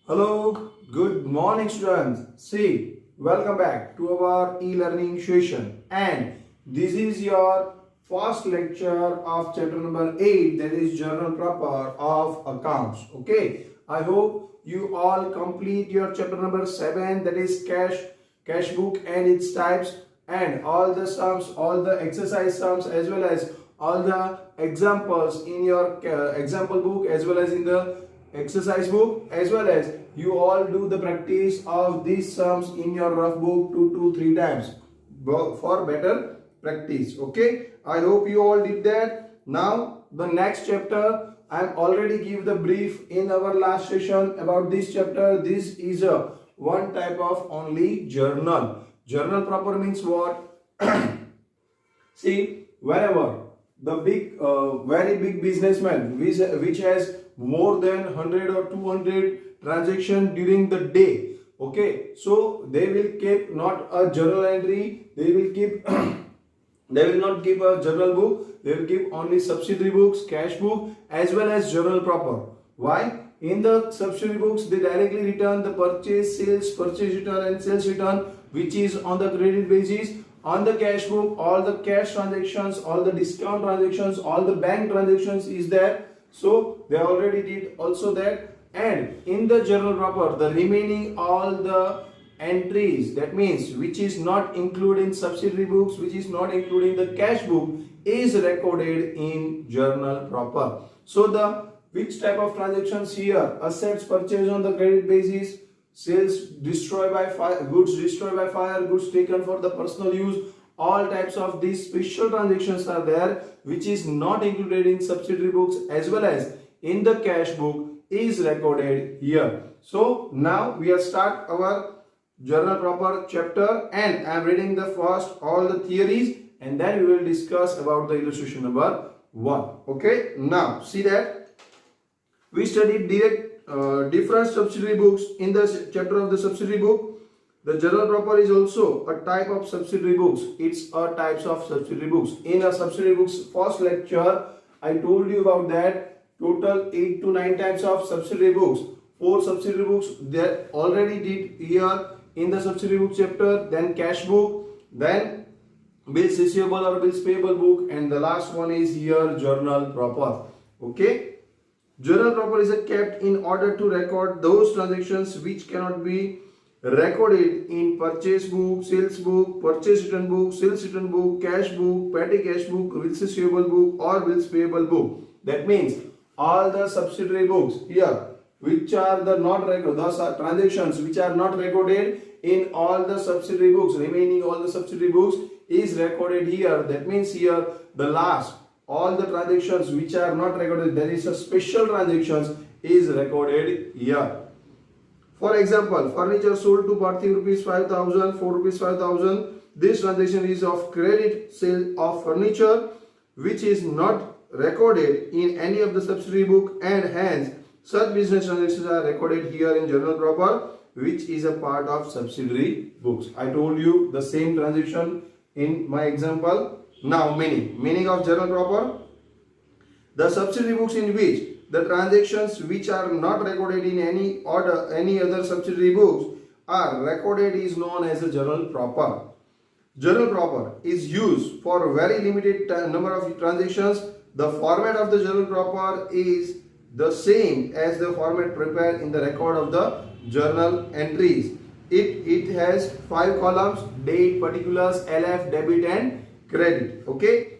Hello, good morning students. See, welcome back to our e-learning session and this is your first lecture of chapter number 8, that is General Proper of Accounts. Okay, I hope you all complete your chapter number 7, that is cash book and its types, and all the sums, all the exercise sums, as well as all the examples in your example book, as well as in the exercise book, as well as you all do the practice of these sums in your rough book 2 to 3 times for better practice. Okay, I hope you all did that. Now the next chapter, I am already give the brief in our last session about this chapter. This is a one type of only journal proper means what? See, whenever the very big businessman which has more than 100 or 200 transaction during the day, okay, so they will keep not a journal entry, they will keep they will not keep a journal book, they will keep only subsidiary books, cash book, as well as journal proper. Why? In the subsidiary books, they directly return the purchase return and sales return, which is on the credit basis. On the cash book, all the cash transactions, all the discount transactions, all the bank transactions is there. So they already did also that. And in the journal proper, the remaining all the entries, that means which is not included in subsidiary books, which is not included in the cash book, is recorded in journal proper. So the which type of transactions here? Assets purchased on the credit basis, sales destroyed by fire, goods destroyed by fire, goods taken for the personal use. All types of these special transactions are there, which is not included in subsidiary books as well as in the cash book is recorded here. So now we are start our journal proper chapter, and I am reading the first all the theories, and then we will discuss about the illustration number 1. Okay, now see that we studied different subsidiary books in the chapter of the subsidiary book. The journal proper is also a type of subsidiary books. It's a types of subsidiary books. In a subsidiary books first lecture, I told you about that total 8 to 9 types of subsidiary books. 4 subsidiary books that already did here in the subsidiary book chapter. Then cash book, then bills receivable or bills payable book, and the last one is here journal proper. Okay. Journal proper is kept in order to record those transactions which cannot be recorded in purchase book, sales book, purchase return book, sales return book, cash book, petty cash book, bills receivable book, or bills payable book. That means all the subsidiary books here which are the not recorded, those are transactions which are not recorded in all the subsidiary books, remaining all the subsidiary books is recorded here. That means here the last all the transactions which are not recorded, there is a special transactions is recorded here. For example, furniture sold to Parthiv rupees 5,000, 4 rupees 5,000. This transaction is of credit sale of furniture, which is not recorded in any of the subsidiary book, and hence such business transactions are recorded here in journal proper, which is a part of subsidiary books. I told you the same transaction in my example. Now meaning of journal proper: the subsidiary books in which the transactions which are not recorded in any other subsidiary books are recorded is known as a journal proper. Journal proper is used for a very limited number of transactions. The format of the journal proper is the same as the format prepared in the record of the journal entries. It has 5 columns: date, particulars, LF, debit, and credit. Okay.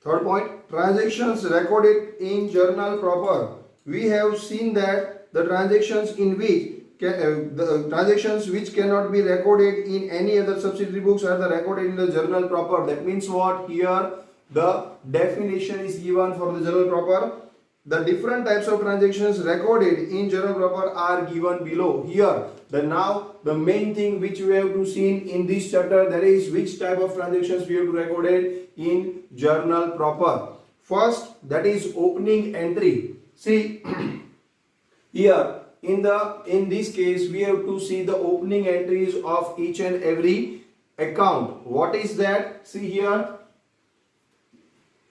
Third point, transactions recorded in journal proper. We have seen that the transactions in which the transactions which cannot be recorded in any other subsidiary books are recorded in the journal proper. That means what? Here the definition is given for the journal proper. The different types of transactions recorded in journal proper are given below. Here the main thing which we have to see in this chapter, that is which type of transactions we have to recorded in journal proper. First, that is opening entry. See here in this case we have to see the opening entries of each and every account. What is that? See here,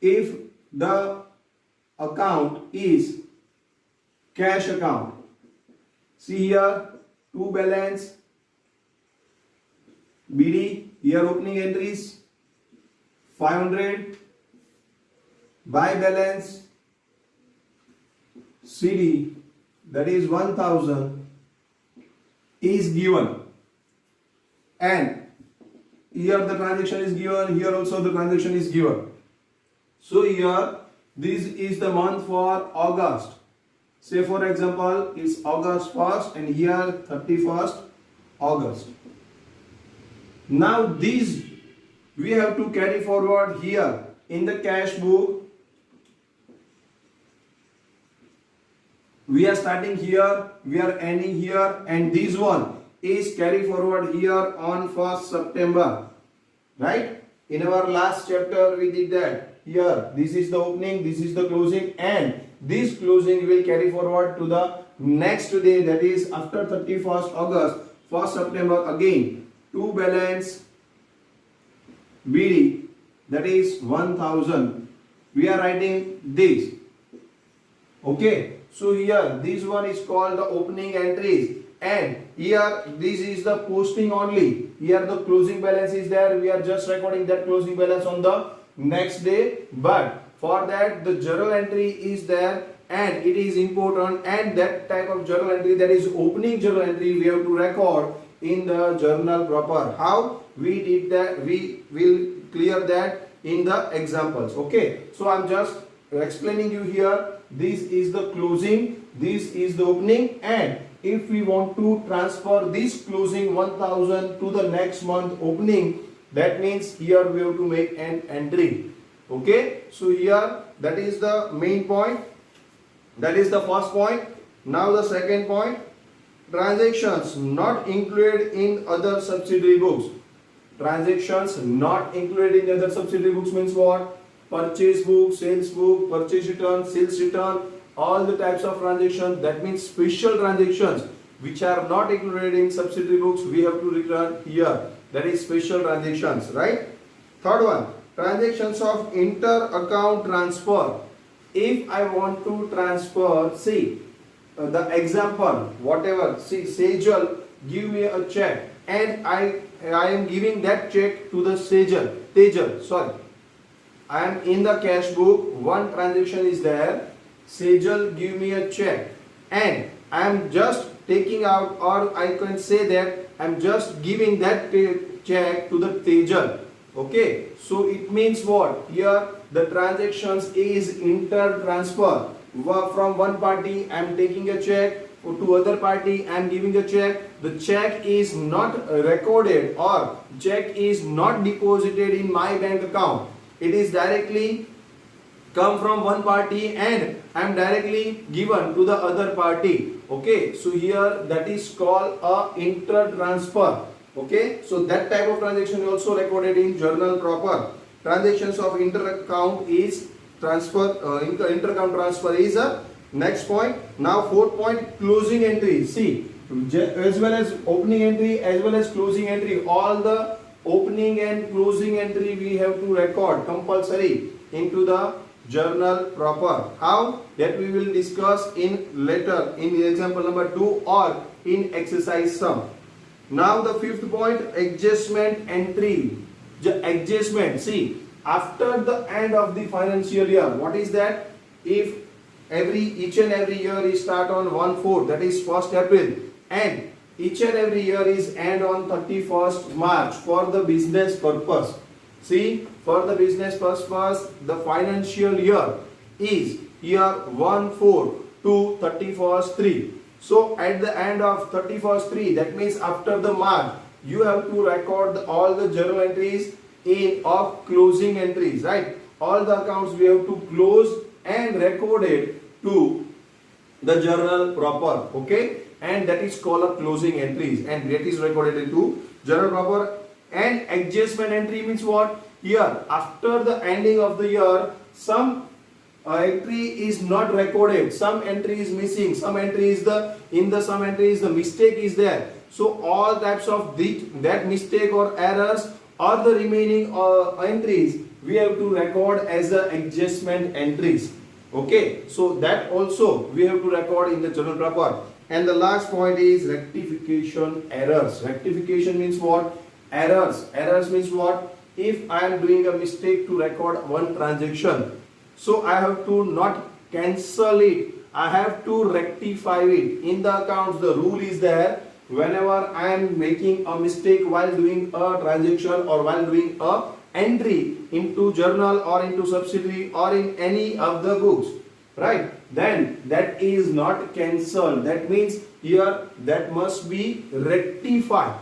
if the account is cash account, See here, to balance, BD, here opening entries 500, buy balance, CD, that is 1000 is given, and here the transaction is given, here also the transaction is given. So here this is the month for August. Say for example it's August 1st and here 31st August. Now these we have to carry forward here in the cash book. We are starting here, we are ending here, and this one is carry forward here on 1st September. Right? In our last chapter we did that. Here, this is the opening, this is the closing, and this closing will carry forward to the next day, that is after 31st August, 1st September again. To balance, BD, that is 1000. We are writing this. Okay. So here this one is called the opening entries, and here this is the posting only. Here the closing balance is there. We are just recording that closing balance on the next day, but for that the journal entry is there and it is important, and that type of journal entry, that is opening journal entry, we have to record in the journal proper. How we did that, we will clear that in the examples. Okay, so I'm just explaining you here. This is the closing, this is the opening, and if we want to transfer this closing 1000 to the next month opening, that means here we have to make an entry. Okay, so here that is the main point, that is the first point. Now the second point, transactions not included in other subsidiary books. Transactions not included in other subsidiary books means what? Purchase book, sales book, purchase return, sales return, all the types of transactions, that means special transactions which are not included in subsidiary books, we have to return here. That is special transactions, right? Third one, transactions of inter-account transfer. If I want to transfer, see the example, whatever, see Sejal give me a check and I am giving that check to the Tejal, sorry. I am in the cash book, one transaction is there, Sejal give me a check and I am just taking out, or I can say that I am just giving that check to the Tejal. Okay, so it means what? Here the transactions is inter-transfer. From one party I am taking a check, to other party I am giving a check. The check is not recorded or check is not deposited in my bank account. It is directly come from one party and I am directly given to the other party. Okay, so here that is called a inter-transfer. Okay, so that type of transaction is also recorded in journal proper. Transactions of inter-account is transfer, inter-account transfer is a next point. Now fourth point, closing entry. See, as well as opening entry as well as closing entry, all the opening and closing entry we have to record compulsory into the journal proper. How? That we will discuss in later in example number 2 or in exercise sum. Now the fifth point, adjustment entry. The adjustment, see, after the end of the financial year, what is that? If each and every year is start on 1/4, that is 1st April, and each and every year is end on 31st March for the business purpose. See, for the business purpose, the financial year is year 1/4 to 31st 3. So at the end of 31st 3, that means after the March, you have to record all the journal entries of closing entries, right? All the accounts we have to close and record it to the journal proper. Okay, and that is called a closing entries, and that is recorded into journal proper. And adjustment entry means what? Here after the ending of the year, some entry is not recorded, some entry is missing, some entry is some entry is the mistake is there. So all types of that mistake or errors or the remaining entries we have to record as the adjustment entries. Okay, so that also we have to record in the journal proper. And the last point is rectification errors. Rectification means what? Errors. Errors means what? If I am doing a mistake to record one transaction, so I have to not cancel it, I have to rectify it. In the accounts, the rule is there, whenever I am making a mistake while doing a transaction or while doing a entry into journal or into subsidiary or in any of the books, right, then that is not cancelled. That means here that must be rectified.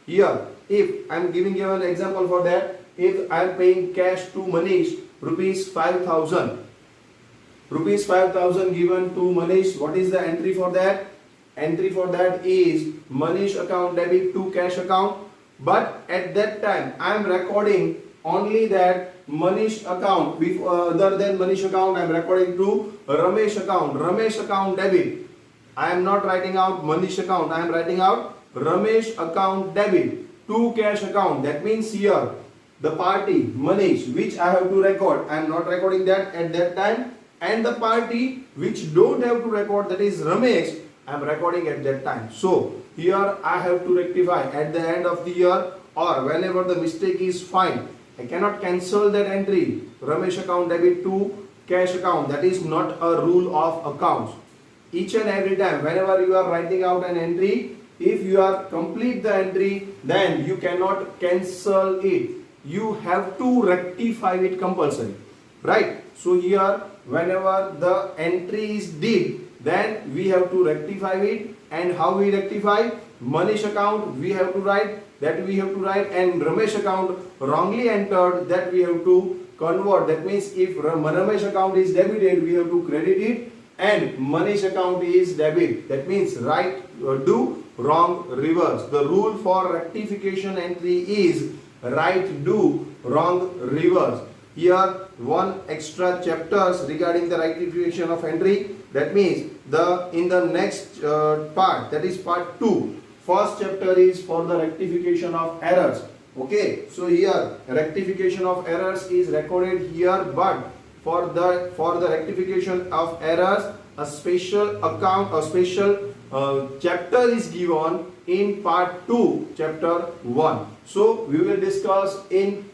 Here, if I am giving you an example for that, if I am paying cash to Manish rupees 5,000, rupees 5,000 given to Manish, what is the entry for that? Entry for that is Manish account debit to cash account. But at that time I am recording only that Manish account, other than Manish account I am recording to Ramesh account. Ramesh account debit. I am not writing out Manish account, I am writing out Ramesh account debit to cash account. That means here the party Manish which I have to record, I am not recording that at that time, and the party which don't have to record, that is Ramesh, I am recording at that time. So here I have to rectify at the end of the year or whenever the mistake is found. I cannot cancel that entry Ramesh account debit to cash account. That is not a rule of accounts. Each and every time whenever you are writing out an entry, if you are complete the entry, then you cannot cancel it. You have to rectify it compulsory, right? So here whenever the entry is did, then we have to rectify it. And how we rectify? Manish account we have to write, and Ramesh account wrongly entered, that we have to convert. That means if Ramesh account is debited, we have to credit it, and Manish account is debit. That means right do, wrong reverse. The rule for rectification entry is right do, wrong reverse. Here one extra chapters regarding the rectification of entry. That means in the next part, that is part 2. First chapter is for the rectification of errors. Okay, so here rectification of errors is recorded here, but for the rectification of errors, a special chapter is given in part 2, chapter 1. So we will discuss in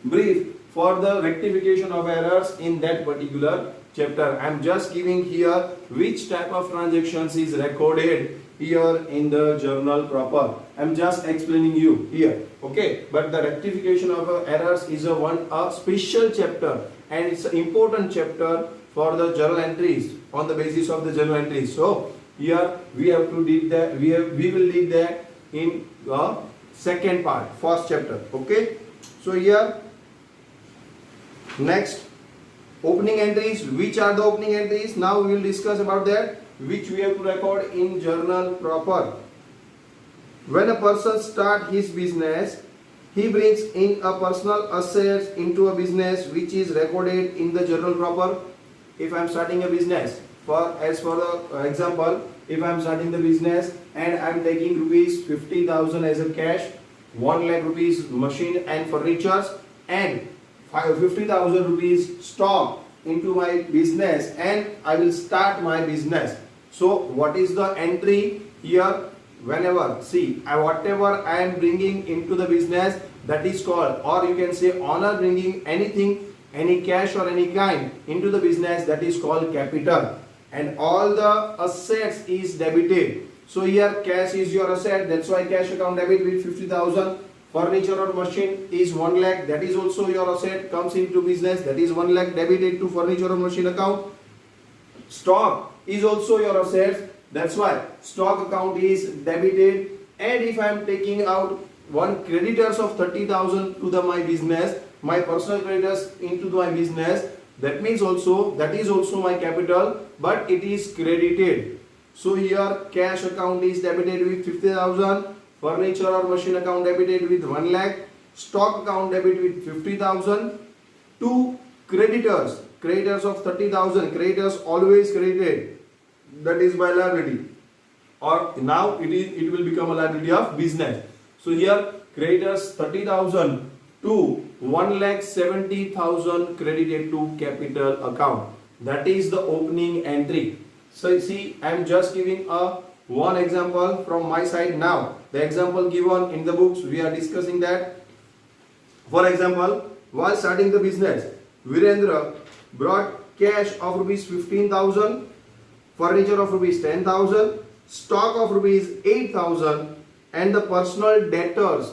brief for the rectification of errors in that particular chapter. I am just giving here which type of transactions is recorded here in the journal proper. I am just explaining you here. Okay, but the rectification of errors is a special chapter, and it's an important chapter for the journal entries, on the basis of the journal entries. So here we have to read that, we will read that in the second part, first chapter. Okay, so here next, opening entries. Which are the opening entries? Now we will discuss about that, which we have to record in journal proper. When a person starts his business, he brings in a personal assets into a business which is recorded in the journal proper. If I am starting a business, as for the example, if I am starting the business and I am taking rupees 50,000 as a cash, 1 lakh rupees machine and furnitures, and 50,000 rupees stock into my business, and I will start my business. So what is the entry here? Whenever, see, whatever I am bringing into the business, that is called, or you can say owner bringing anything, any cash or any kind into the business, that is called capital. And all the assets is debited. So here cash is your asset, that's why cash account debit with 50,000. Furniture or machine is 1 lakh, that is also your asset, comes into business, that is 1 lakh debited to furniture or machine account. Stock is also your asset, that's why stock account is debited. And if I am taking out one creditors of 30,000 to my business, my personal creditors into my business, that means also, that is also my capital, but it is credited. So here cash account is debited with 50,000. Furniture or machine account debited with 1 lakh, stock account debit with 50,000. To creditors of 30,000, creditors always credited, that is by liability, or now it will become a liability of business. So here creditors 30,000 to 1,70,000 credited to capital account. That is the opening entry. So you see, I am just giving a one example from my side. Now the example given in the books, we are discussing that. For example, while starting the business, Virendra brought cash of rupees 15,000, furniture of rupees 10,000, stock of rupees 8,000, and the personal debtors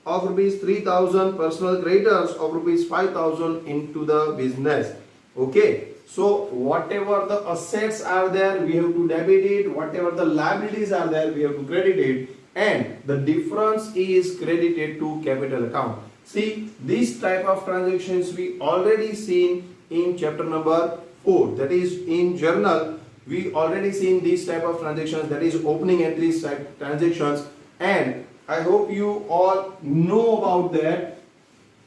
of rupees 3,000, personal creditors of rupees 5,000 into the business. Okay, so whatever the assets are there, we have to debit it. Whatever the liabilities are there, we have to credit it, and the difference is credited to capital account. See, this type of transactions we already seen in chapter number 4, that is in journal. We already seen this type of transactions, that is opening entries type transactions, and I hope you all know about that.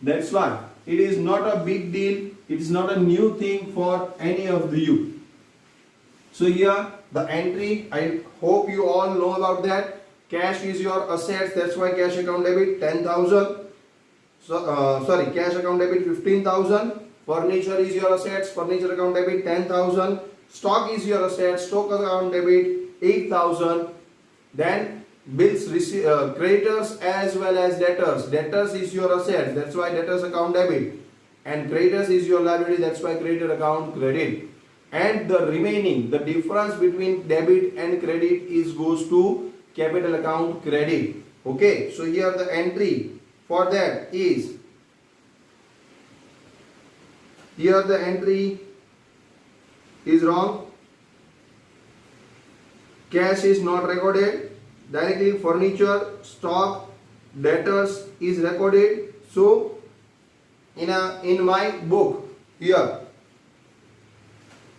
That's why it is not a big deal, it is not a new thing for any of you. So here the entry, I hope you all know about that. Cash is your assets, that's why cash account debit 10,000. Cash account debit 15,000. Furniture is your assets, furniture account debit 10,000. Stock is your assets, stock account debit 8,000. Then bills, creditors as well as debtors. Debtors is your assets, that's why debtors account debit. And creditors is your liability, that's why creditor account credit. And the remaining, the difference between debit and credit is goes to capital account credit. Okay, so here the entry for that is, here the entry is wrong. Cash is not recorded. Directly furniture, stock, debtors is recorded. So in my book here,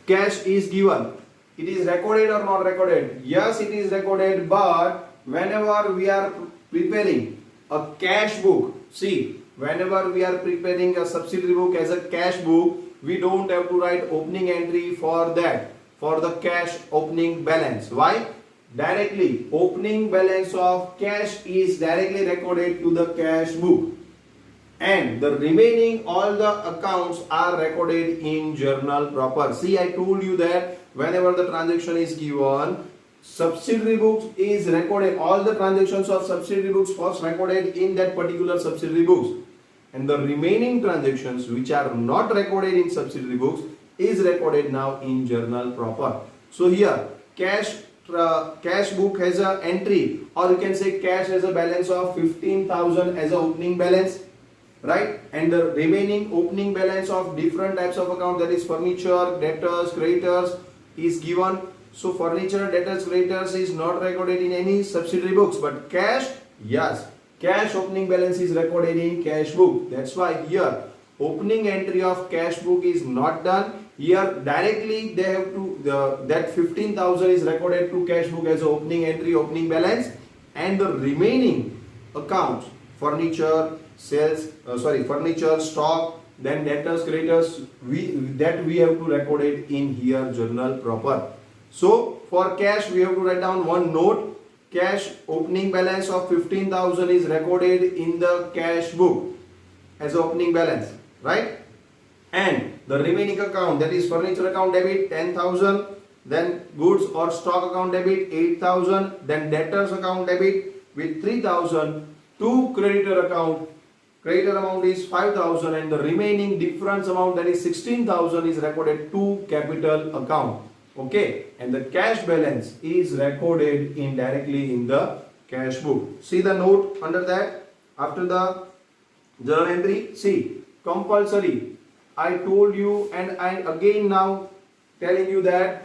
cash is given. It is recorded or not recorded? Yes, it is recorded, but whenever we are preparing a cash book, see, whenever we are preparing a subsidiary book as a cash book, we don't have to write opening entry for that, for the cash opening balance. Why? Directly opening balance of cash is directly recorded to the cash book, and the remaining all the accounts are recorded in journal proper. See, I told you that whenever the transaction is given, subsidiary books is recorded, all the transactions of subsidiary books first recorded in that particular subsidiary books, and the remaining transactions which are not recorded in subsidiary books is recorded now in journal proper. So here cash book has a entry, or you can say cash has a balance of 15,000 as a opening balance, right? And the remaining opening balance of different types of account, that is furniture, debtors, creditors is given. So furniture, debtors, creditors is not recorded in any subsidiary books, but cash, yes, cash opening balance is recorded in cash book. That's why here opening entry of cash book is not done. Here directly they have to that 15,000 is recorded to cash book as opening entry, opening balance, and the remaining accounts, furniture, furniture, stock, then debtors, creditors, we have to record it in here journal proper. So for cash we have to write down one note. Cash opening balance of 15,000 is recorded in the cash book as opening balance, right? And the remaining account, that is furniture account debit 10,000, then goods or stock account debit 8,000, then debtors account debit with 3,000 to creditor account. Creditor amount is 5,000, and the remaining difference amount, that is 16,000, is recorded to capital account. Okay, and the cash balance is recorded indirectly in the cash book. See the note under that after the journal entry. See, compulsory. I told you, and I again now telling you that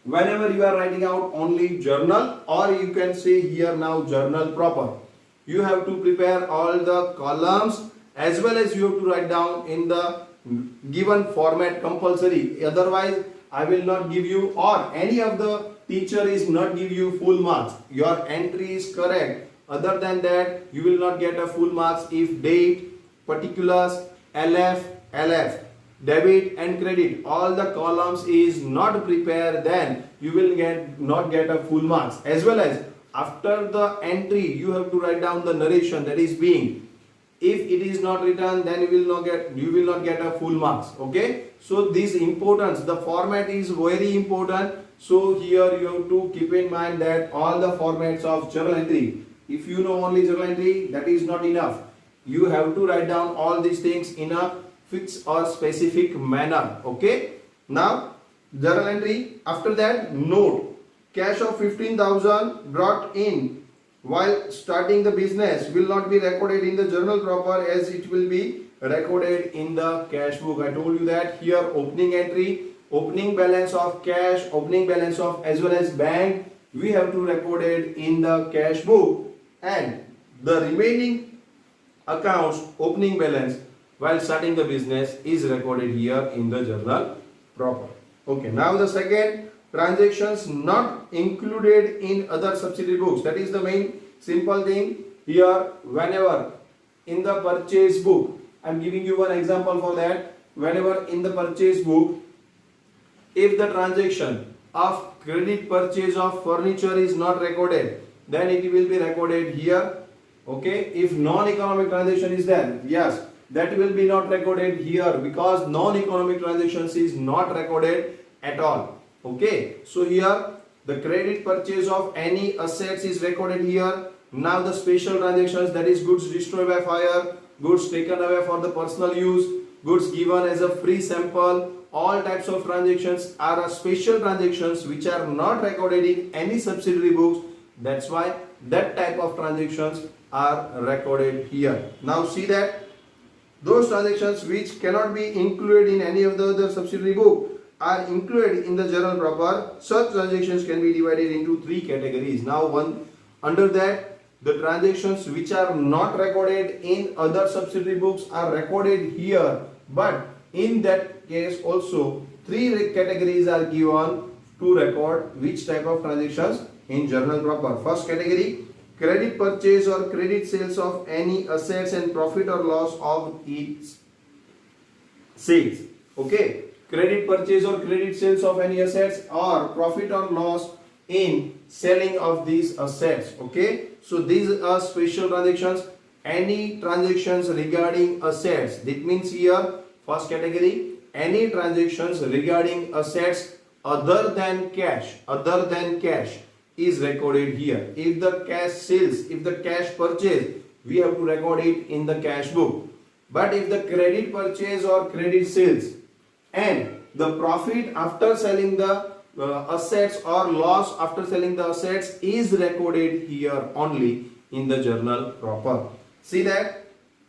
whenever you are writing out only journal, or you can say here now journal proper, you have to prepare all the columns as well as you have to write down in the given format compulsory. Otherwise I will not give you, or any of the teacher is not give you full marks. Your entry is correct. Other than that, you will not get a full marks if date, particulars, LF, debit and credit, all the columns is not prepared, then you will not get a full marks. As well as after the entry, you have to write down the narration, that is being. If it is not written, then you will not get a full marks. Okay, so this importance, the format is very important. So here you have to keep in mind that all the formats of journal entry, if you know only journal entry, that is not enough. You have to write down all these things in a fixed or specific manner. Okay. Now journal entry. After that, note cash of 15,000 brought in while starting the business will not be recorded in the journal proper, as it will be recorded in the cash book. I told you that here opening entry, opening balance of cash, opening balance of as well as bank, we have to record it in the cash book, and the remaining accounts opening balance while starting the business is recorded here in the journal proper. Okay, now the second, transactions not included in other subsidiary books. That is the main simple thing here. Whenever in the purchase book, I am giving you one example for that. Whenever in the purchase book, if the transaction of credit purchase of furniture is not recorded, then it will be recorded here. Okay, if non-economic transaction is there, yes, that will be not recorded here, because non-economic transactions is not recorded at all. Okay, so here the credit purchase of any assets is recorded here. Now the special transactions, that is goods destroyed by fire, goods taken away for the personal use, goods given as a free sample, all types of transactions are special transactions which are not recorded in any subsidiary books. That's why that type of transactions are recorded here. Now see that those transactions which cannot be included in any of the other subsidiary book are included in the journal proper. Such transactions can be divided into three categories. Now under that, the transactions which are not recorded in other subsidiary books are recorded here, but in that case also three categories are given to record which type of transactions in journal proper. First category, credit purchase or credit sales of any assets and profit or loss of its sales. Okay, credit purchase or credit sales of any assets or profit or loss in selling of these assets. Okay, so these are special transactions. Any transactions regarding assets, that means here first category, any transactions regarding assets other than cash is recorded here. If the cash sales, if the cash purchase, we have to record it in the cash book. But if the credit purchase or credit sales and the profit after selling the assets or loss after selling the assets is recorded here only in the journal proper. See that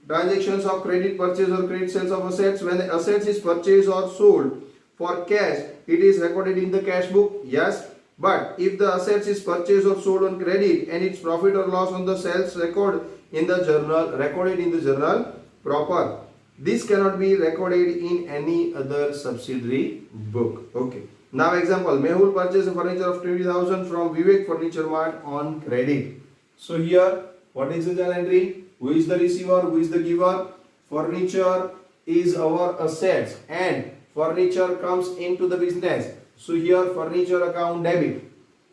transactions of credit purchase or credit sales of assets, when the assets is purchased or sold for cash, it is recorded in the cash book. Yes, but if the assets is purchased or sold on credit and its profit or loss on the sales recorded in the journal proper, this cannot be recorded in any other subsidiary book. Okay. Now example, Mehul purchased a furniture of 20,000 from Vivek Furniture Mart on credit. So here, what is the journal entry? Who is the receiver? Who is the giver? Furniture is our assets and furniture comes into the business. So here furniture account debit.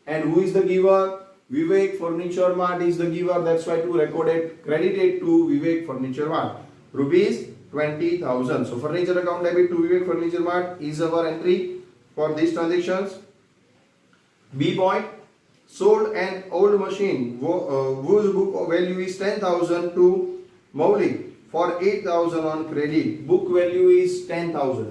And who is the giver? Vivek Furniture Mart is the giver. That's why to record it, credited to Vivek Furniture Mart. Rupees 20,000. So furniture account debit to Vivek Furniture Mart is our entry for these transactions. B point, sold an old machine whose book value is 10,000 to Maulik for 8,000 on credit. Book value is 10,000.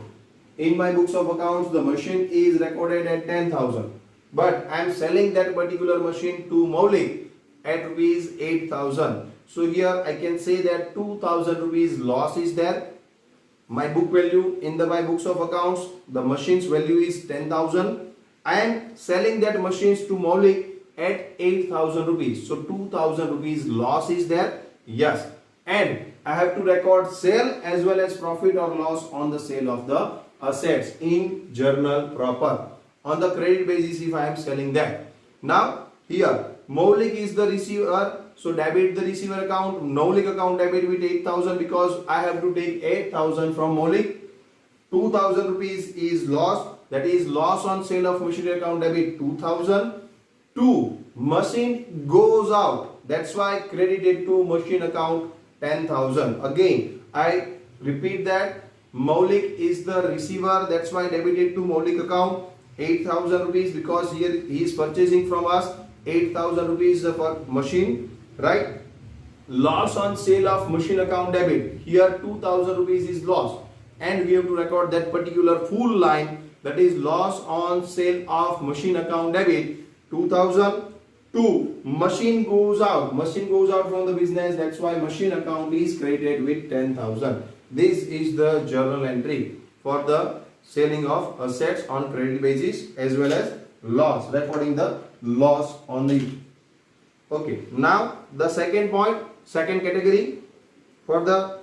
In my books of accounts, the machine is recorded at 10,000. But I am selling that particular machine to Maulik at rupees 8,000. So here I can say that 2,000 rupees loss is there. My book value in my books of accounts, the machine's value is 10,000. I am selling that machines to Maulik at 8,000 rupees. So 2,000 rupees loss is there. Yes. And I have to record sale as well as profit or loss on the sale of the assets in journal proper. On the credit basis if I am selling that. Now here Maulik is the receiver. So debit the receiver account. Maulik account debit with 8,000 because I have to take 8,000 from Maulik. 2,000 rupees is loss. That is loss on sale of machinery account debit 2,000. 2. Machine goes out. That's why credited to machine account 10,000. Again, I repeat that Maulik is the receiver. That's why debited to Maulik account. 8,000 rupees, because here he is purchasing from us 8,000 rupees for machine, right? Loss on sale of machine account debit, here 2,000 rupees is loss, and we have to record that particular full line, that is loss on sale of machine account debit 2,000. 2. Machine goes out from the business, that's why machine account is credited with 10,000. This is the journal entry for the selling of assets on credit basis as well as loss, recording the loss on the. Okay, now the second point, second category for the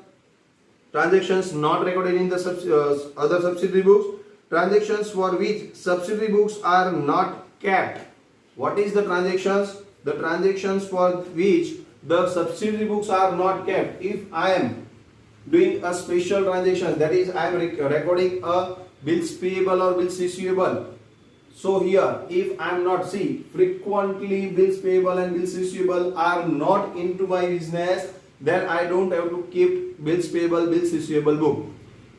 transactions not recorded in the other subsidiary books, transactions for which subsidiary books are not kept. What is the transactions? The transactions for which the subsidiary books are not kept. If I am doing a special transaction, that is I am recording a bills payable or bills receivable. So here, if I am not, see, frequently bills payable and bills receivable are not into my business, then I don't have to keep bills payable, bills receivable book.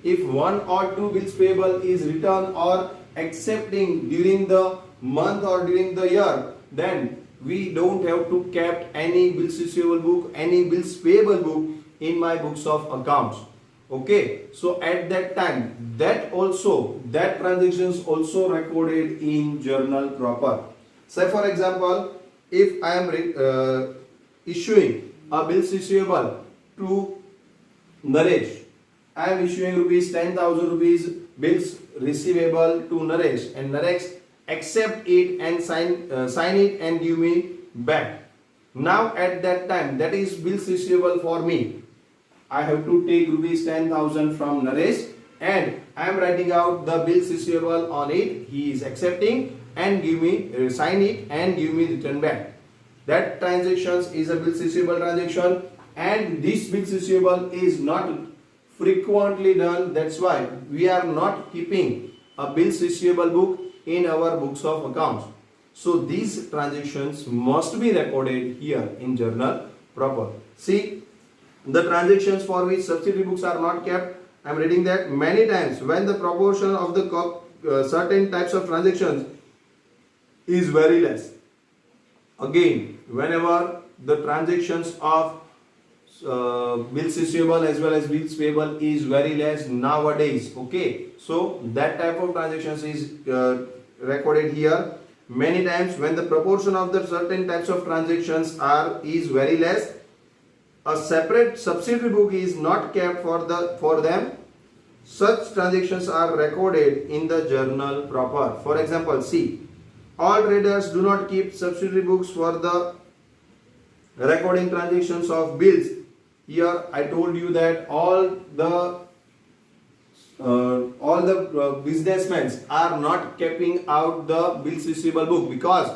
If one or two bills payable is written or accepting during the month or during the year, then we don't have to keep any bills receivable book, any bills payable book in my books of accounts. Okay, so at that time, that transactions also recorded in journal proper. Say for example, if I am issuing a bills receivable to Naresh, I am issuing rupees 10,000 rupees bills receivable to Naresh, and Naresh accept it and sign it and give me back. Now at that time, that is bills receivable for me. I have to take rupees 10,000 from Naresh and I am writing out the bills receivable on it. He is accepting and give me sign it and give me return back. That transaction is a bills receivable transaction, and this bills receivable is not frequently done. That's why we are not keeping a bills receivable book in our books of accounts. So these transactions must be recorded here in journal proper. See, the transactions for which subsidiary books are not kept, I am reading that many times when the proportion of the certain types of transactions is very less. Again, whenever the transactions of bills receivable as well as bills payable is very less nowadays, okay, so that type of transactions is recorded here. Many times when the proportion of the certain types of transactions is very less, a separate subsidiary book is not kept for them. Such transactions are recorded in the journal proper. For example, see, all traders do not keep subsidiary books for the recording transactions of bills. Here I told you that all the businessmen are not keeping out the bills receivable book, because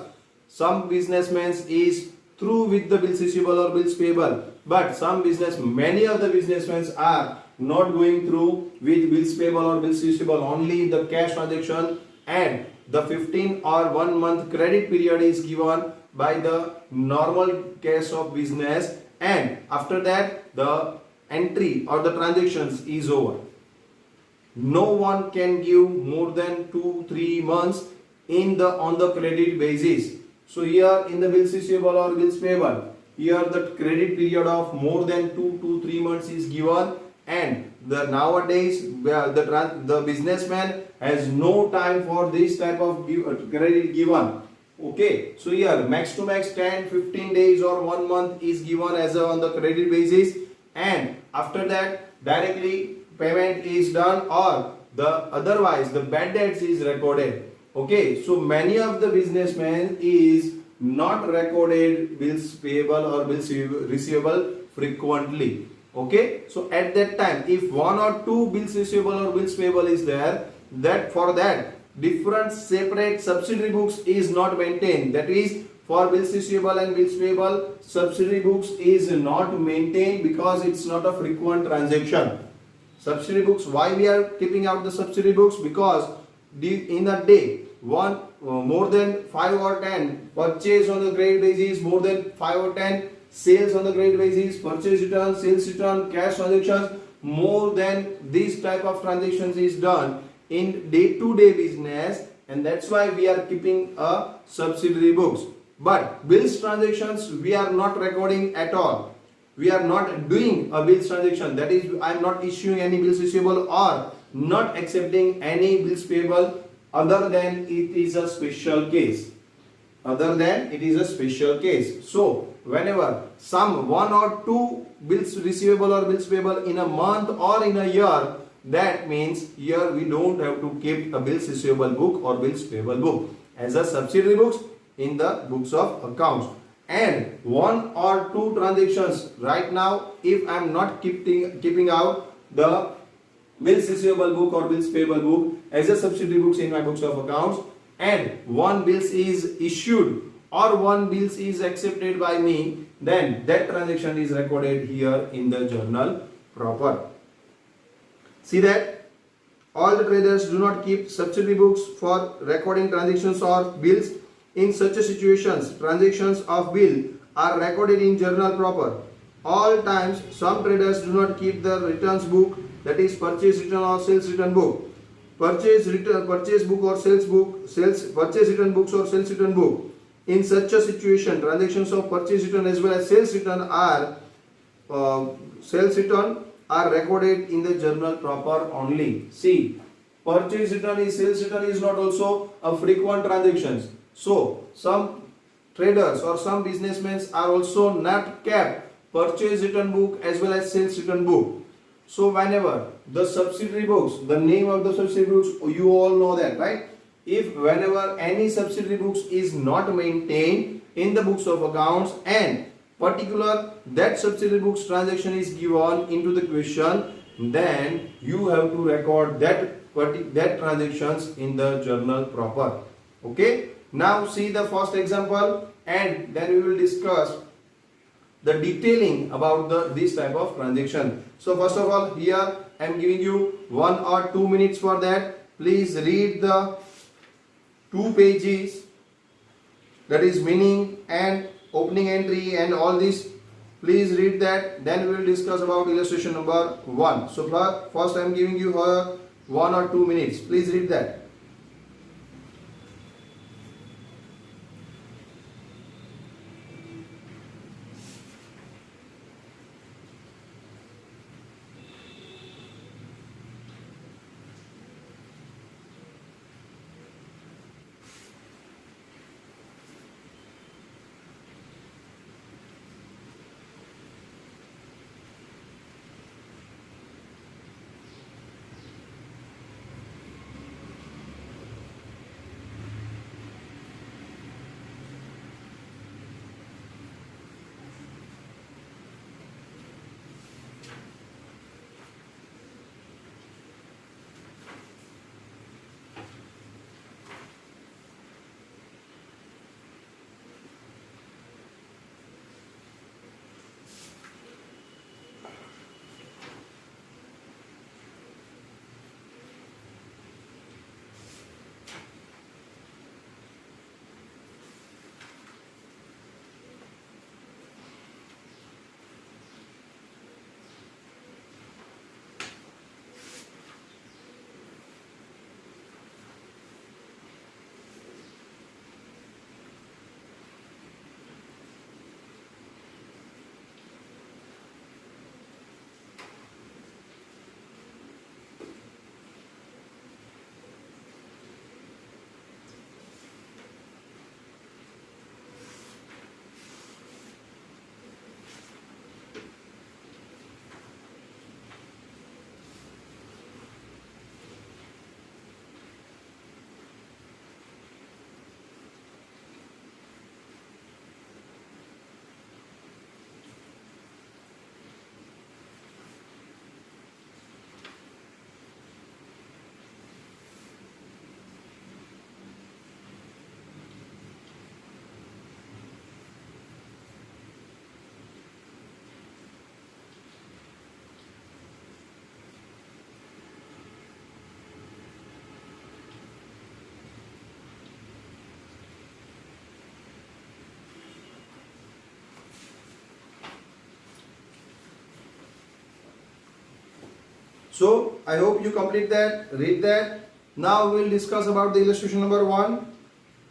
some businessmen is through with the bills receivable or bills payable, but many of the businessmen are not going through with bills payable or bills receivable, only the cash transaction, and the 15 or 1 month credit period is given by the normal case of business, and after that the entry or the transactions is over. No one can give more than 2-3 months on the credit basis. So here in the bills receivable or bills payable, here the credit period of more than 2 to 3 months is given, and nowadays the businessman has no time for this type of credit given. Okay, so here max to max 10-15 days or 1 month is given as on the credit basis, and after that directly payment is done, or otherwise the bad debts is recorded. Okay, so many of the businessmen is not recorded bills payable or bills receivable frequently. Okay, so at that time, if 1 or 2 bills receivable or bills payable is there, that for that different separate subsidiary books is not maintained. That is, for bills receivable and bills payable, subsidiary books is not maintained because it's not a frequent transaction. Subsidiary books, why we are keeping out the subsidiary books? Because in a day, more than 5 or 10 purchase on the credit basis, more than 5 or 10 sales on the credit basis, purchase return, sales return, cash transactions, more than this type of transactions is done in day-to-day business, and that's why we are keeping a subsidiary books. But bills transactions we are not recording at all. We are not doing a bills transaction. That is, I am not issuing any bills receivable or not accepting any bills payable other than it is a special case. Other than it is a special case. So whenever some one or two bills receivable or bills payable in a month or in a year, that means here we don't have to keep a bills receivable book or bills payable book as a subsidiary books in the books of accounts. And one or two transactions right now, if I am not keeping out the bills receivable book or bills payable book as a subsidiary books in my books of accounts, and one bills is issued or one bills is accepted by me, then that transaction is recorded here in the journal proper. See that all the traders do not keep subsidiary books for recording transactions or bills. In such a situations, transactions of bill are recorded in journal proper. All times some traders do not keep the returns book, that is purchase return or sales return book. Purchase book or sales book, purchase return books or sales return book. In such a situation, transactions of purchase return as well as sales return are recorded in the journal proper only. See, purchase return is sales return is not also a frequent transactions. So some traders or some businessmen are also not kept purchase return book as well as sales return book. So whenever the subsidiary books, the name of the subsidiary books, you all know that, right? If whenever any subsidiary books is not maintained in the books of accounts and particular that subsidiary books transaction is given into the question, then you have to record that transactions in the journal proper. Okay. Now see the first example and then we will discuss the detailing about this type of transaction. So first of all, here I am giving you 1 or 2 minutes for that. Please read the 2 pages, that is meaning and opening entry and all this. Please read that, then we will discuss about illustration number 1. So first I am giving you 1 or 2 minutes. Please read that. So I hope you complete that, read that. Now we will discuss about the illustration number 1.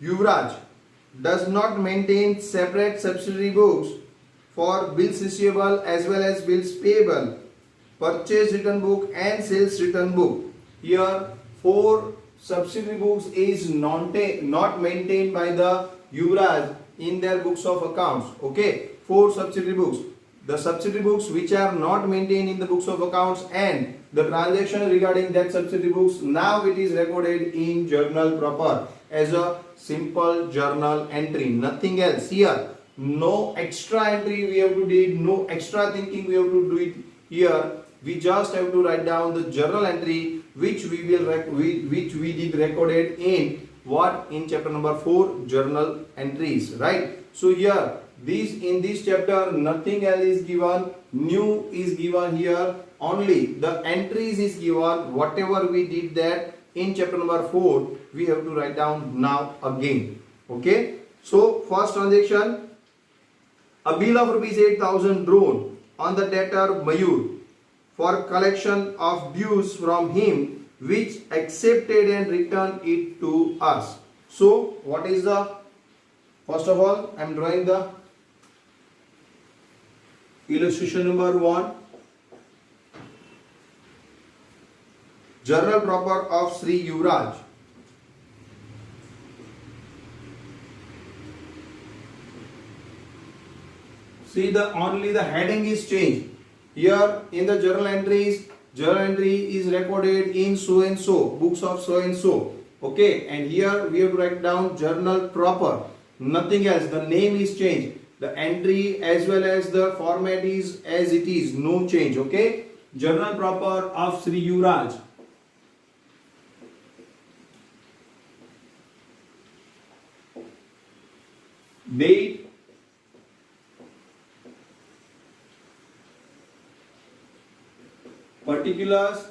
Yuvraj does not maintain separate subsidiary books for bills receivable as well as bills payable, purchase return book and sales return book. Here 4 subsidiary books is not maintained by the Yuvraj in their books of accounts. Okay, 4 subsidiary books. The subsidiary books which are not maintained in the books of accounts and the transaction regarding that subsidiary books, now it is recorded in journal proper as a simple journal entry, nothing else. Here no extra entry we have to do it, no extra thinking we have to do it. Here we just have to write down the journal entry which we did recorded in what, in chapter number 4, journal entries, right? So here in this chapter nothing else is given, new is given. Here only the entries is given, whatever we did that in chapter number 4 we have to write down now again. Okay, so first transaction, a bill of rupees 8,000 drawn on the debtor Mayur for collection of dues from him, which accepted and returned it to us. So what is the, first of all I am drawing the illustration number 1, journal proper of Sri Yuvraj. See, only the heading is changed. Here in the journal entries, journal entry is recorded in so and so, books of so and so. Okay, and here we have to write down journal proper, nothing else. The name is changed, the entry as well as the format is as it is, no change. Okay, journal proper of Sri Yuvraj. Date, particulars,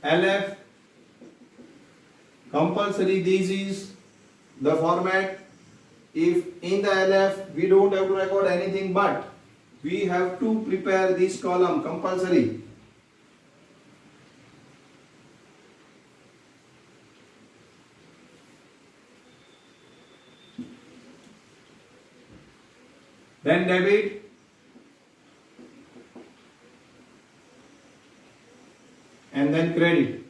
LF, compulsory. This is the format. If in the LF we don't have to record anything, but we have to prepare this column compulsory. Then debit, and then credit.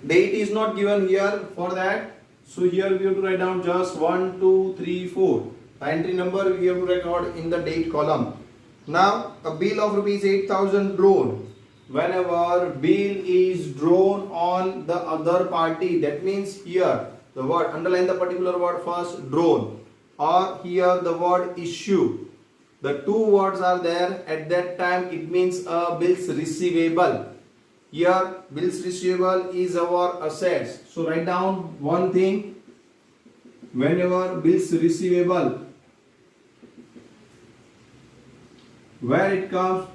Date is not given here for that, so here we have to write down just 1, 2, 3, 4. The entry number we have to record in the date column. Now a bill of rupees 8,000 drawn. Whenever bill is drawn on the other party, that means here the word, underline the particular word first, drawn, or here the word issue. The 2 words are there at that time, it means a bills receivable. Here bills receivable is our assets. So write down one thing, whenever bills receivable, where it comes,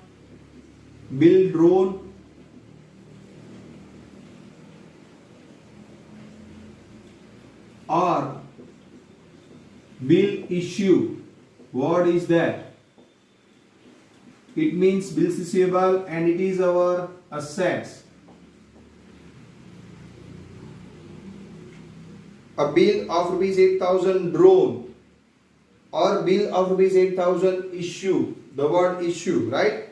bill drawn, or bill issue. What is that? It means bills receivable and it is our assets. A bill of rupees 8,000 drawn or bill of rupees 8,000 issue. The word issue, right?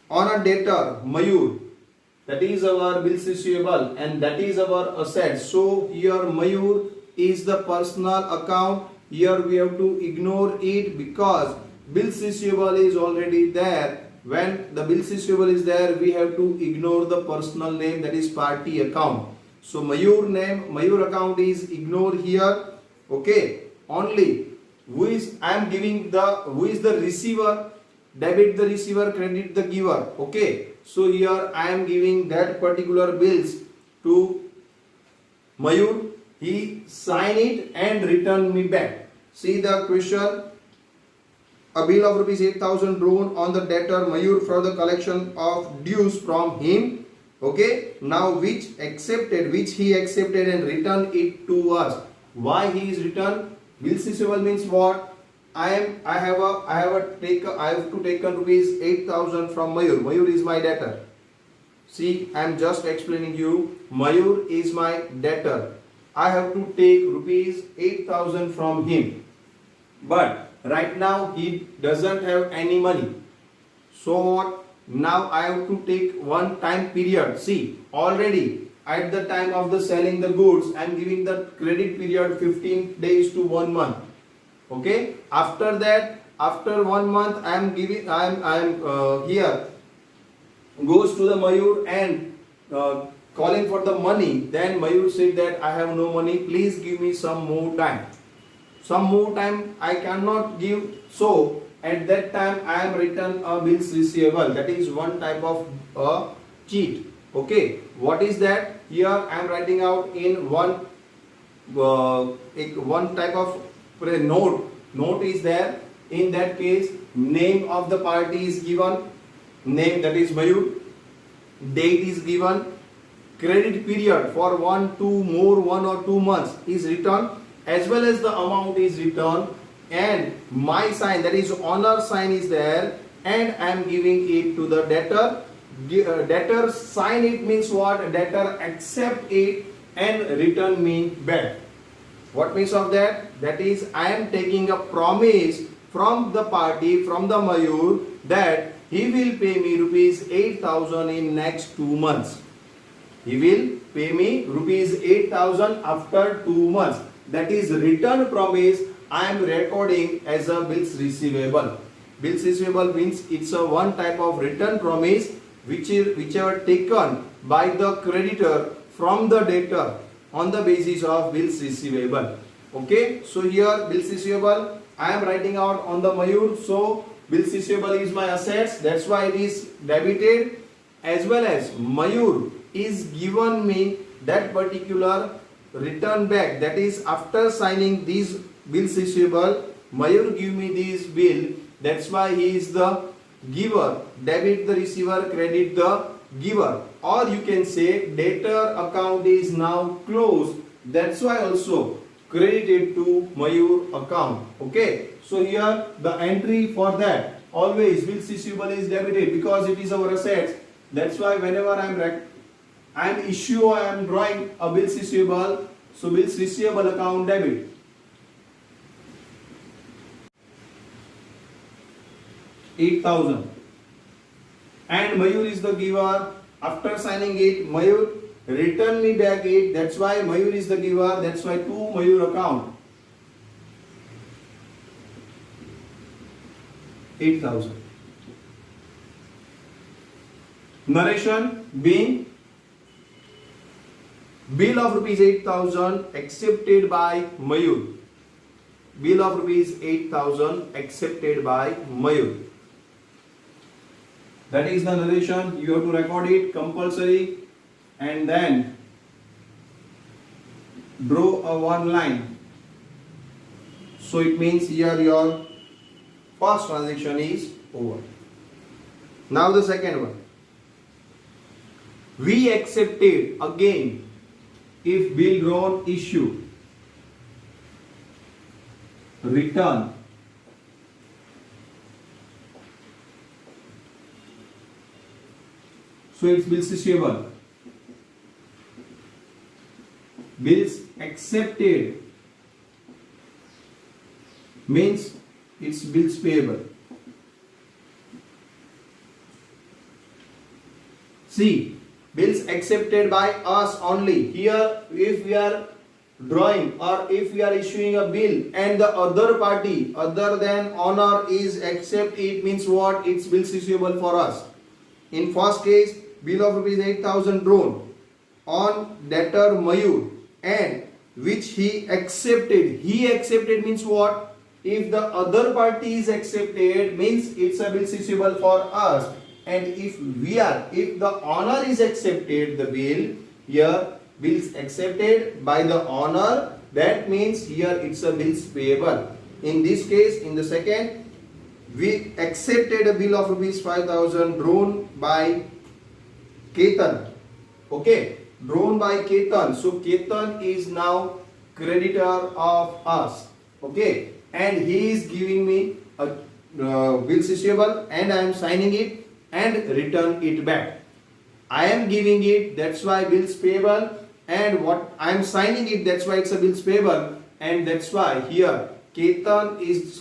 On a debtor Mayur, that is our bills receivable and that is our asset. So here Mayur is the personal account. Here we have to ignore it because bills receivable is already there. When the bills receivable is there, we have to ignore the personal name, that is party account. So Mayur name, Mayur account is ignored here. Okay, only who is the receiver, debit the receiver, credit the giver. Okay, so here I am giving that particular bills to Mayur. He sign it and return me back. See the question. A bill of rupees 8,000 drawn on the debtor Mayur for the collection of dues from him. Okay. Now which he accepted and returned it to us. Why he is returned? Bills receivable means what? I have to take rupees 8,000 from Mayur. Mayur is my debtor. See, I am just explaining you. Mayur is my debtor. I have to take rupees 8,000 from him. But right now he doesn't have any money. So what? Now I have to take one time period. See, already at the time of the selling the goods, I am giving the credit period 15 days to 1 month. Okay. After that, after 1 month, I am here goes to the Mayur and calling for the money. Then Mayur said that I have no money. Please give me some more time. Some more time I cannot give. So at that time I am return a bills receivable. That is one type of cheat. Okay. What is that? Here I am writing out in one type of note. Note is there. In that case, name of the party is given. Name, that is Mayur. Date is given. Credit period for 1 or 2 months is written, as well as the amount is written, and my sign, that is honor sign, is there, and I am giving it to the debtor. Debtor sign it means what? Debtor accept it and return me back. What means of that? That is, I am taking a promise from the party, from the Mayur, that he will pay me rupees 8,000 in next 2 months. He will pay me rupees 8,000 after 2 months. That is return promise. I am recording as a bills receivable. Bills receivable means it's a one type of return promise whichever taken by the creditor from the debtor on the basis of bills receivable. Okay. So here bills receivable I am writing out on the Mayur. So bills receivable is my assets. That's why it is debited, as well as Mayur is given me that particular return back. That is, after signing these bills receivable, Mayur give me this bill. That's why he is the giver. Debit the receiver, credit the giver. Or you can say debtor account is now closed. That's why also credited to Mayur account. Okay. So here the entry for that, always bills receivable is debited because it is our assets. That's why whenever I am drawing a bills receivable, so bills receivable account debit. $8,000, and Mayur is the giver. After signing it, Mayur return me back it. That's why Mayur is the giver. That's why to Mayur account 8,000. Narration being bill of rupees 8,000 accepted by Mayur. Bill of rupees 8,000 accepted by Mayur. That is the narration. You have to record it compulsory, and then draw a one line. So it means here your first transaction is over. Now the second one. We accepted again if bill drawn issue. Return. So it's bills receivable. Bills accepted means it's bills payable. See, bills accepted by us only. Here, if we are drawing or if we are issuing a bill and the other party other than owner is accept, it means what? It's bills receivable for us. In first case, bill of rupees 8,000 drawn on debtor Mayur, and which he accepted. He accepted means what? If the other party is accepted, means it's a bills receivable for us. And if the owner is accepted the bill, here bills accepted by the owner, that means here it's a bills payable. In this case, in the second, we accepted a bill of rupees 5,000 drawn by Ketan. Okay, drawn by Ketan. So Ketan is now creditor of us. Okay, and he is giving me a bills receivable and I am signing it and return it back. I am giving it, that's why bills payable, and what I am signing it, that's why it's a bills payable, and that's why here Ketan is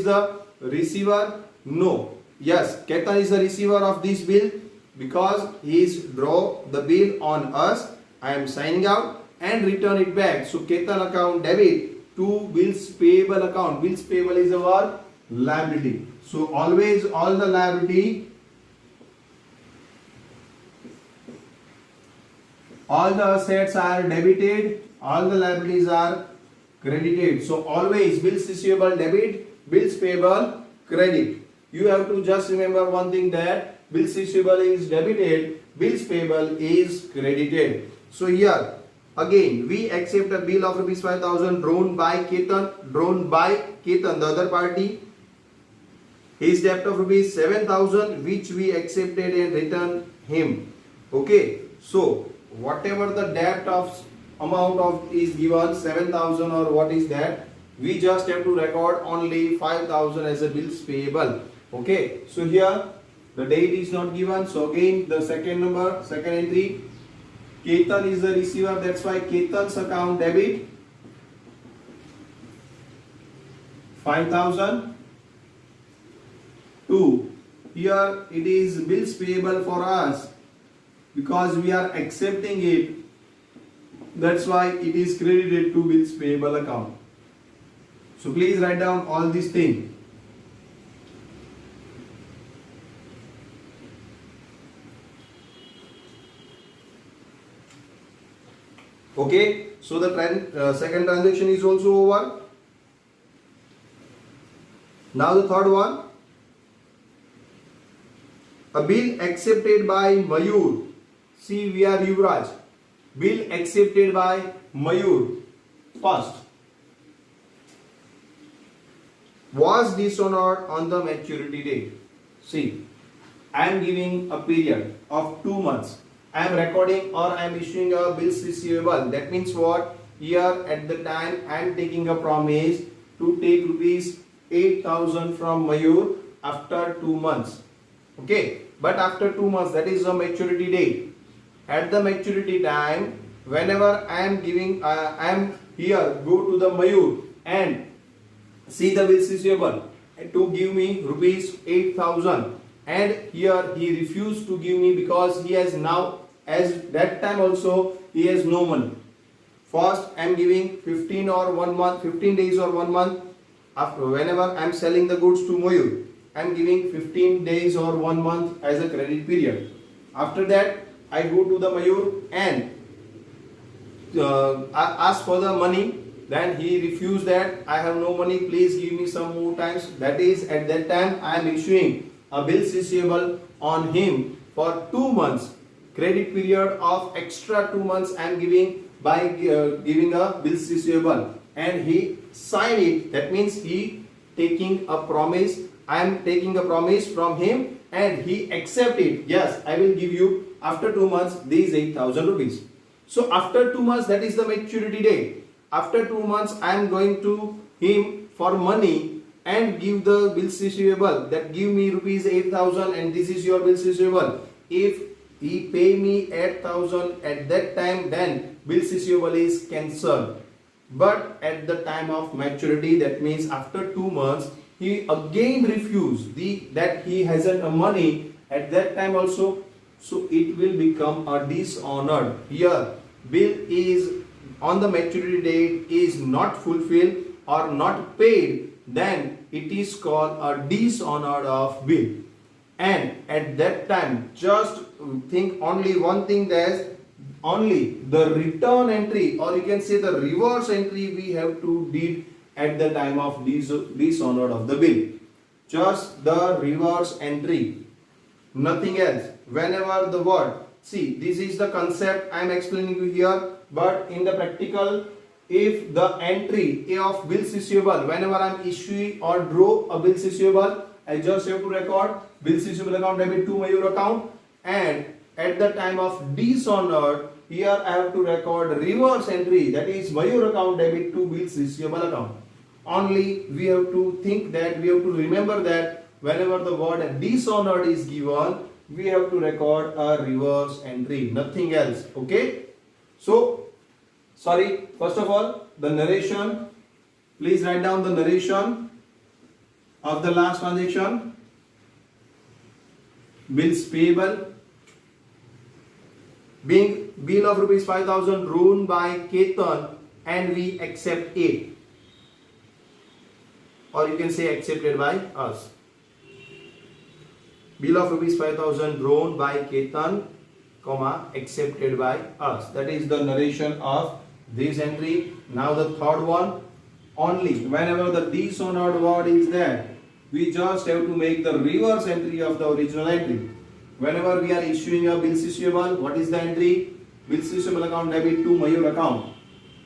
the receiver. No, yes, Ketan is the receiver of this bill because he is draw the bill on us. I am signing out and return it back. So Ketan account debit to bills payable account. Bills payable is our liability. So always all the liability, all the assets are debited, all the liabilities are credited. So always bills receivable debit, bills payable credit. You have to just remember one thing, that bills receivable is debited, bills payable is credited. So here again we accept a bill of rupees 5,000 drawn by Ketan, the other party. His debt of rupees 7,000 which we accepted and returned him. Okay, so whatever the debt of amount of is given 7,000 or what is that, we just have to record only 5,000 as a bills payable. Okay, so here the date is not given, so again the second entry, Ketan is the receiver, that's why Ketan's account debit 5,000 to, here it is bills payable for us because we are accepting it, that's why it is credited to bills payable account. So please write down all these things. Okay, so the second transaction is also over. Now the third one, a bill accepted by Mayur. See, we are Yuvraj. Bill accepted by Mayur. First, was dishonored on the maturity date. See, I am giving a period of 2 months. I am recording or I am issuing a bills receivable. That means what? Here at the time I am taking a promise to take rupees 8,000 from Mayur after 2 months. Okay, but after 2 months, that is the maturity date. At the maturity time, whenever I am giving, I am here, go to the Mayur and see the bills receivable to give me rupees 8,000, and here he refused to give me because he has now, as that time also he has no money. First I am giving 15 days or 1 month. After, whenever I am selling the goods to Mayur, I am giving 15 days or 1 month as a credit period. After that I go to the Mayur and ask for the money. Then he refused that I have no money, please give me some more times. That is, at that time I am issuing a bills receivable on him for 2 months. Credit period of extra 2 months I am giving by giving a bills receivable, and he signed it. That means he taking a promise. I am taking a promise from him and he accept it. Yes, I will give you after 2 months these 8,000 rupees. So after 2 months, that is the maturity date. After 2 months, I am going to him for money and give the bills receivable, that give me rupees 8,000 and this is your bills receivable. If he pay me 8,000 at that time, then bills receivable is cancelled. But at the time of maturity, that means after 2 months, he again refused that he hasn't a money at that time also. So it will become a dishonored. Here bill is on the maturity date is not fulfilled or not paid, then it is called a dishonored of bill. And at that time, just think only one thing, that only the return entry, or you can say the reverse entry, we have to did at the time of dishonored of the bill. Just the reverse entry, nothing else. Whenever the word see, this is the concept I am explaining you here, but in the practical, if the entry of bills receivable, whenever I am issuing or draw a bills receivable, I just have to record bills receivable account debit to Mayur account, and at the time of dishonored, here I have to record reverse entry, that is Mayur account debit to bills receivable account. Only we have to think that, we have to remember that whenever the word dishonored is given, we have to record a reverse entry, nothing else. Okay. So, sorry, first of all, the narration, please write down the narration of the last transaction. Bills payable, being bill of rupees 5,000 drawn by Ketan, and we accept it, or you can say accepted by us. Bill of rupees 5,000 drawn by Ketan, comma, accepted by us. That is the narration of this entry. Now the third one, only whenever the dishonored word is there, we just have to make the reverse entry of the original entry. Whenever we are issuing a bills receivable, what is the entry? Bills receivable account debit to Mayur account.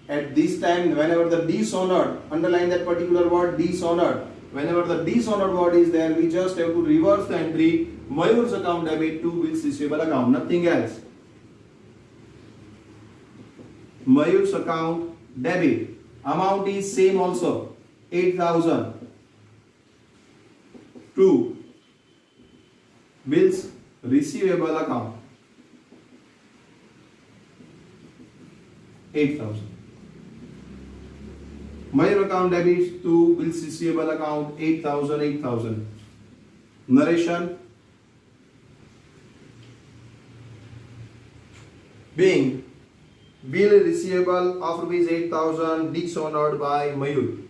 At this time, whenever the dishonored, underline that particular word, dishonored. Whenever the dishonored word is there, we just have to reverse the entry, Mayur's account debit to bills receivable account, nothing else. Mayur's account debit. Amount is same also, 8,000 to bills receivable account, 8,000. Mayur account debits to bills receivable account 8,000, 8,000. Narration, being bill receivable of rupees 8,000 dishonored by Mayur.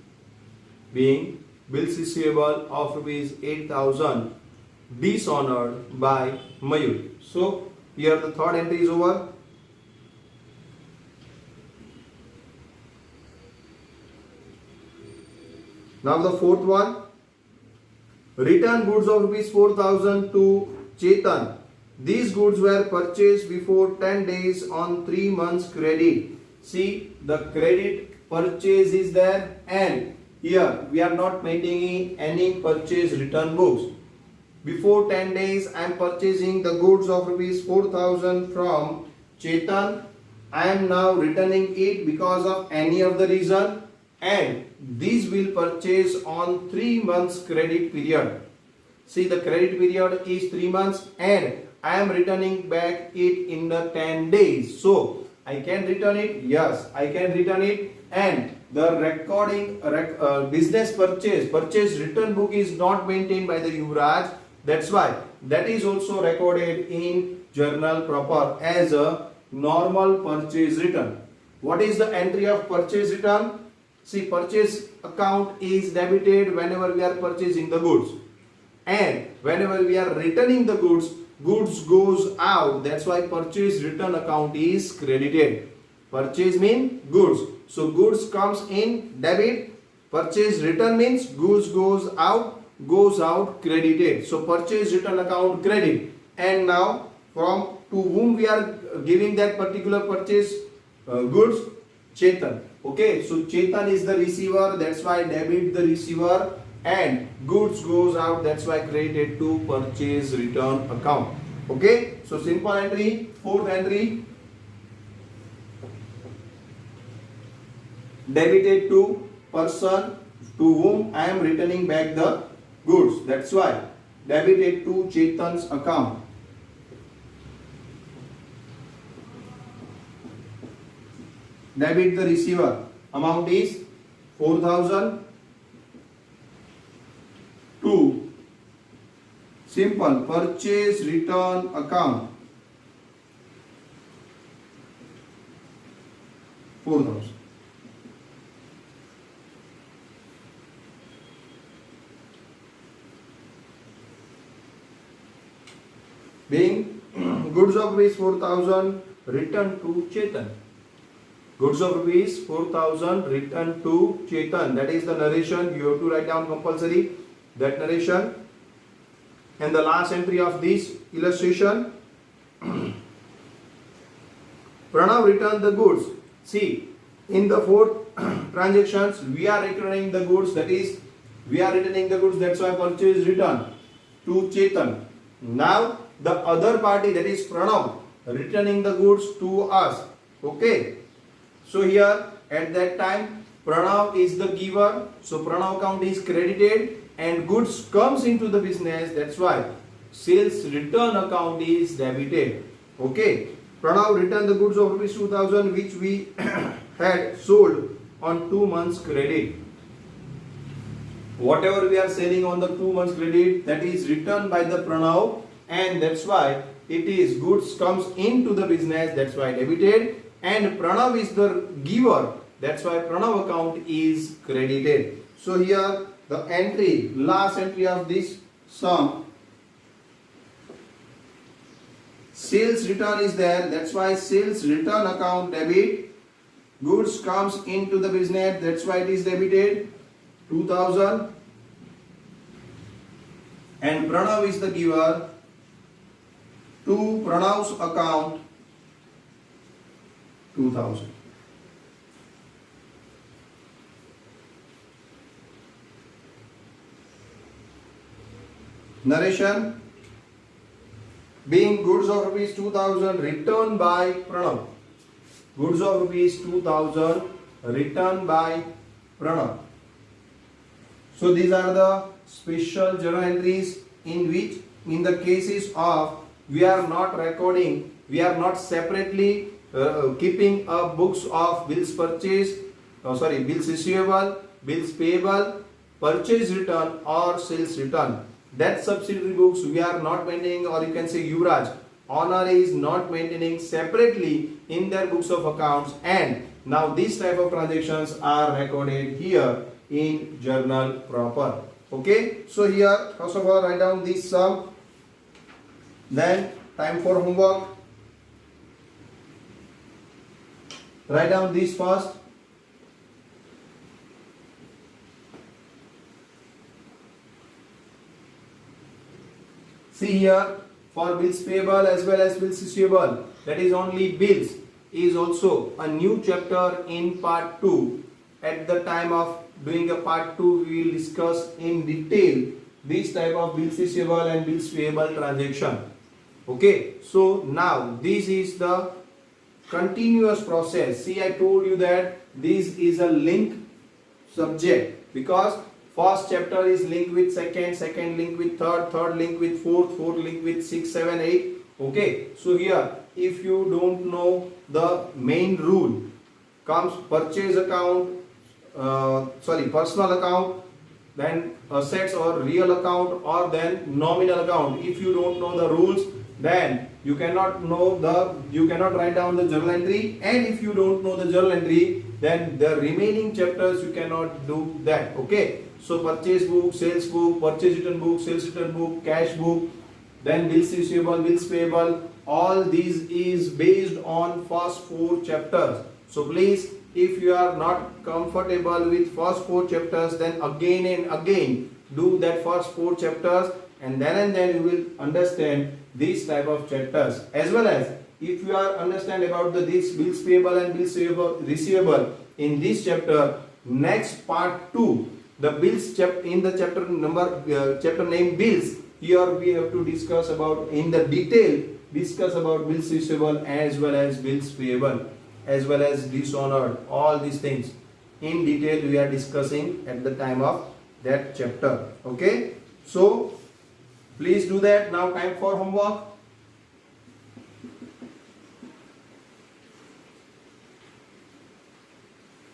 Being bills receivable of rupees 8,000 dishonored by Mayur. So here the third entry is over. Now the fourth one, return goods of rupees 4,000 to Chetan. These goods were purchased before 10 days on 3 months credit. See, the credit purchase is there, and here we are not maintaining any purchase return books. Before 10 days I am purchasing the goods of rupees 4,000 from Chetan. I am now returning it because of any of the reason, and these will purchase on 3 months credit period. See, the credit period is 3 months, and I am returning back it in the 10 days. So I can return it. Yes, I can return it. And the recording business purchase return book is not maintained by the Yuvraj. That's why that is also recorded in journal proper as a normal purchase return. What is the entry of purchase return? See, purchase account is debited whenever we are purchasing the goods, and whenever we are returning the goods, goods goes out. That's why purchase return account is credited. Purchase means goods, so goods comes in debit. Purchase return means goods goes out credited. So purchase return account credit. And now from to whom we are giving that particular purchase goods? Chetan. Okay, so Chetan is the receiver, that's why debit the receiver, and goods goes out, that's why credited to purchase return account. Okay, so simple entry. Fourth entry, debited to person to whom I am returning back the goods, that's why debited to Chetan's account. Debit the receiver, amount is 4,000 to simple purchase return account, 4,000. Being goods of rupees 4,000 returned to Chetan. Goods of rupees 4,000 returned to Chetan. That is the narration. You have to write down compulsory that narration. And the last entry of this illustration, Pranav returned the goods. See, in the fourth transactions, we are returning the goods. That is, we are returning the goods. That's why purchase return to Chetan. Now, the other party, that is Pranav, returning the goods to us. Okay. So here, at that time, Pranav is the giver. So Pranav account is credited and goods comes into the business. That's why sales return account is debited. Okay. Pranav returned the goods of rupees 2000 which we had sold on 2 months credit. Whatever we are selling on the 2 months credit, that is returned by the Pranav, and that's why it is goods comes into the business, that's why debited, and Pranav is the giver, that's why Pranav account is credited. So here the entry, last entry of this sum, sales return is there, that's why sales return account debit. Goods comes into the business, that's why it is debited 2000, and Pranav is the giver. To Pranav's account 2000. Narration: being goods of rupees 2000 returned by Pranav. Goods of rupees 2000 returned by Pranav. So these are the special journal entries in which, in the cases of, we are not recording, we are not separately keeping up books of bills purchase, bills receivable, bills payable, purchase return or sales return. That subsidiary books we are not maintaining, or you can say Yuvraj, Honor is not maintaining separately in their books of accounts, and now these type of transactions are recorded here in journal proper. Okay, so here first of all write down this sum, then time for homework. Write down this first. See here, for bills payable as well as bills receivable, that is only bills, is also a new chapter in part 2. At the time of doing a part 2, we will discuss in detail this type of bills receivable and bills payable transaction. Okay, so now this is the continuous process. See, I told you that this is a link subject, because first chapter is linked with second, second link with third, third link with fourth, fourth link with 6, 7, 8. Okay, so here if you don't know the main rule, comes purchase account, personal account, then assets or real account, or then nominal account. If you don't know the rules, then you cannot write down the journal entry, and if you don't know the journal entry, then the remaining chapters you cannot do that. Okay, so purchase book, sales book, purchase return book, sales return book, cash book, then bills receivable, bills payable, all these is based on first 4 chapters. So please, if you are not comfortable with first 4 chapters, then again and again do that first 4 chapters, and then you will understand these type of chapters. As well as if you are understand about this bills payable and bills receivable in this chapter, next part 2, the bills in the chapter name bills, here we have to discuss about in the detail, discuss about bills receivable as well as bills payable, as well as dishonored, all these things in detail we are discussing at the time of that chapter. Okay, so please do that. Now time for homework.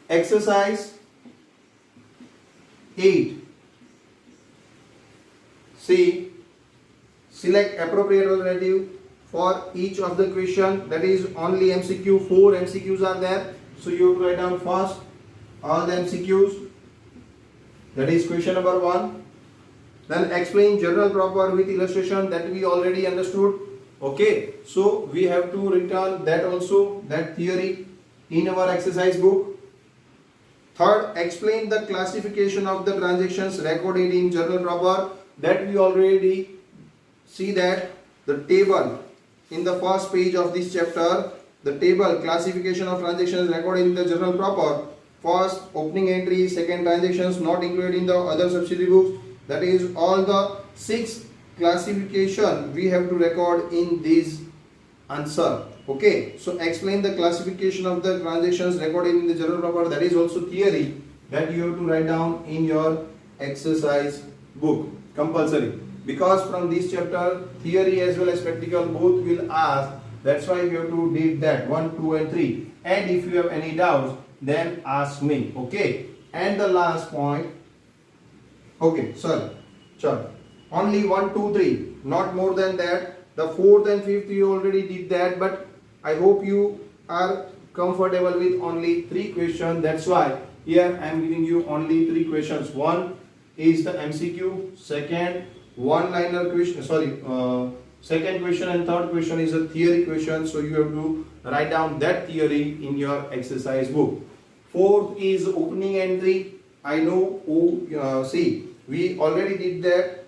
Exercise 8. See, select appropriate alternative for each of the question. That is only MCQ. 4 MCQs are there, so you have to write down first all the MCQs. That is question number 1. Then explain general proper with illustration, that we already understood. Okay, so we have to return that also, that theory in our exercise book. Third, explain the classification of the transactions recorded in general proper, that we already see that the table in the first page of this chapter, the table classification of transactions recorded in the journal proper. First, opening entry. Second, transactions not included in the other subsidiary books. That is all the 6 classification we have to record in this answer. Okay, so explain the classification of the transactions recorded in the journal proper. That is also theory that you have to write down in your exercise book, compulsory, because from this chapter theory as well as practical both will ask. That's why you have to read that 1, 2 and 3, and if you have any doubts then ask me. Okay, and the last point, okay, sorry, only 1, 2, 3, not more than that. The 4th and 5th you already did that, but I hope you are comfortable with only 3 questions. That's why here I am giving you only 3 questions. One is the MCQ, second one-liner question, second question and third question is a theory question. So you have to write down that theory in your exercise book. Fourth is opening entry. I know, see, we already did that,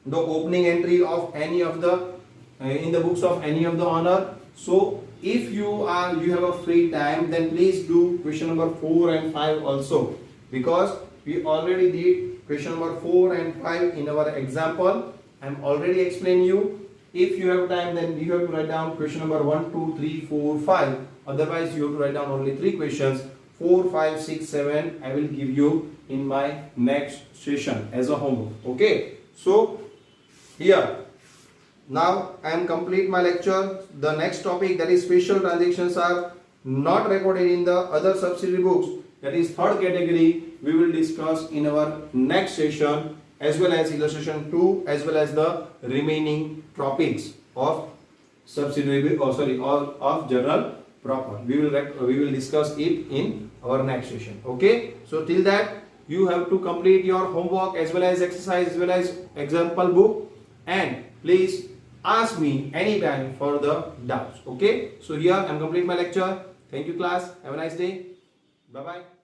the opening entry of any of the in the books of any of the honor. So if you have a free time, then please do question number 4 and 5 also, because we already did question number 4 and 5 in our example. I am already explaining you. If you have time, then you have to write down question number 1, 2, 3, 4, 5. Otherwise you have to write down only 3 questions. 4, 5, 6, 7 I will give you in my next session as a homework. Okay, so here now I am complete my lecture. The next topic, that is special transactions, are not recorded in the other subsidiary books. That is third category. We will discuss in our next session, as well as illustration 2, as well as the remaining topics of subsidiary of journal proper. We will discuss it in our next session. Okay, so till that you have to complete your homework as well as exercise as well as example book, and please ask me anytime for the doubts. Okay, so here I am complete my lecture. Thank you class. Have a nice day. Bye bye.